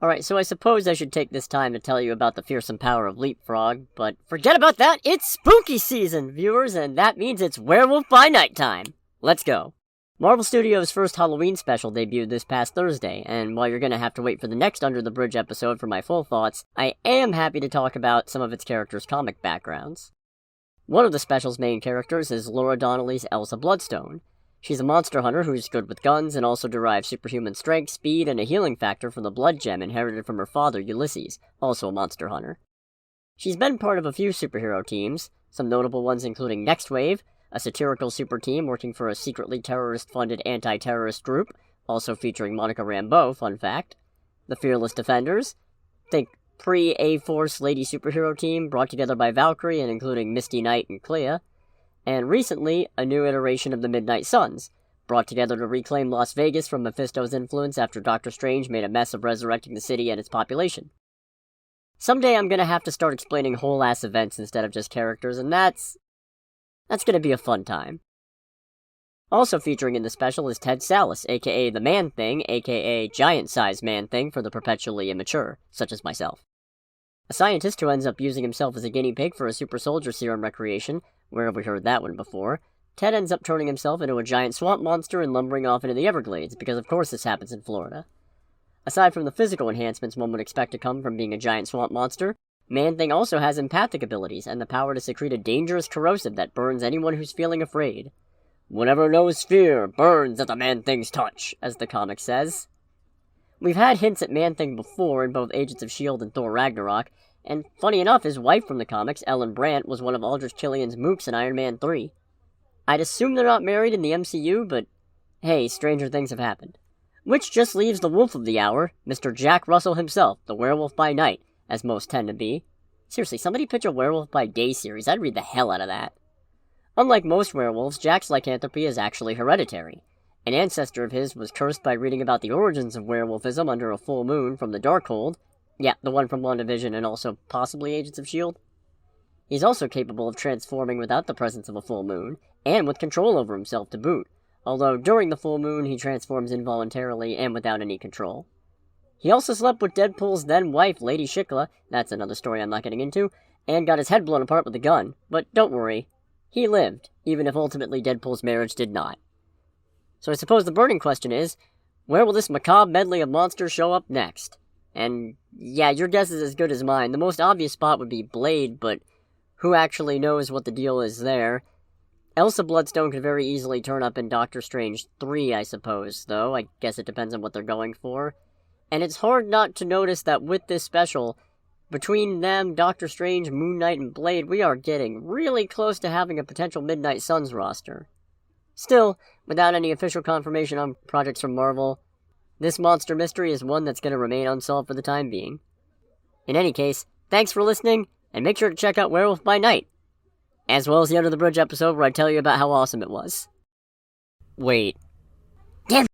Alright, so I suppose I should take this time to tell you about the fearsome power of Leapfrog, but forget about that, it's spooky season, viewers, and that means it's Werewolf by Night time. Let's go. Marvel Studios' first Halloween special debuted this past Thursday, and while you're gonna have to wait for the next Under the Bridge episode for my full thoughts, I am happy to talk about some of its characters' comic backgrounds. One of the special's main characters is Laura Donnelly's Elsa Bloodstone. She's a monster hunter who's good with guns and also derives superhuman strength, speed, and a healing factor from the blood gem inherited from her father, Ulysses, also a monster hunter. She's been part of a few superhero teams, some notable ones including Next Wave, a satirical super team working for a secretly terrorist-funded anti-terrorist group, also featuring Monica Rambeau, fun fact, the Fearless Defenders, think pre-A-Force lady superhero team brought together by Valkyrie and including Misty Knight and Clea, and recently, a new iteration of the Midnight Suns, brought together to reclaim Las Vegas from Mephisto's influence after Doctor Strange made a mess of resurrecting the city and its population. Someday I'm gonna have to start explaining whole-ass events instead of just characters, and that's gonna be a fun time. Also featuring in the special is Ted Sallis, aka the Man-Thing, aka giant-sized Man-Thing for the perpetually immature, such as myself. A scientist who ends up using himself as a guinea pig for a super soldier serum recreation. Where have we heard that one before? Ted ends up turning himself into a giant swamp monster and lumbering off into the Everglades, because of course this happens in Florida. Aside from the physical enhancements one would expect to come from being a giant swamp monster, Man-Thing also has empathic abilities and the power to secrete a dangerous corrosive that burns anyone who's feeling afraid. Whatever knows fear burns at the Man-Thing's touch, as the comic says. We've had hints at Man-Thing before in both Agents of S.H.I.E.L.D. and Thor Ragnarok, and funny enough, his wife from the comics, Ellen Brandt, was one of Aldrich Killian's mooks in Iron Man 3. I'd assume they're not married in the MCU, but hey, stranger things have happened. Which just leaves the wolf of the hour, Mr. Jack Russell himself, the werewolf by night, as most tend to be. Seriously, somebody pitch a werewolf by day series, I'd read the hell out of that. Unlike most werewolves, Jack's lycanthropy is actually hereditary. An ancestor of his was cursed by reading about the origins of werewolfism under a full moon from the Darkhold. Yeah, the one from WandaVision and also possibly Agents of S.H.I.E.L.D. He's also capable of transforming without the presence of a full moon, and with control over himself to boot, although during the full moon he transforms involuntarily and without any control. He also slept with Deadpool's then-wife, Lady Shikla, that's another story I'm not getting into, and got his head blown apart with a gun, but don't worry, he lived, even if ultimately Deadpool's marriage did not. So I suppose the burning question is, where will this macabre medley of monsters show up next? And yeah, your guess is as good as mine. The most obvious spot would be Blade, but who actually knows what the deal is there? Elsa Bloodstone could very easily turn up in Doctor Strange 3, I suppose, though. I guess it depends on what they're going for. And it's hard not to notice that with this special, between them, Doctor Strange, Moon Knight, and Blade, we are getting really close to having a potential Midnight Suns roster. Still, without any official confirmation on projects from Marvel, this monster mystery is one that's going to remain unsolved for the time being. In any case, thanks for listening, and make sure to check out Werewolf by Night, as well as the Under the Bridge episode where I tell you about how awesome it was. Wait. Damn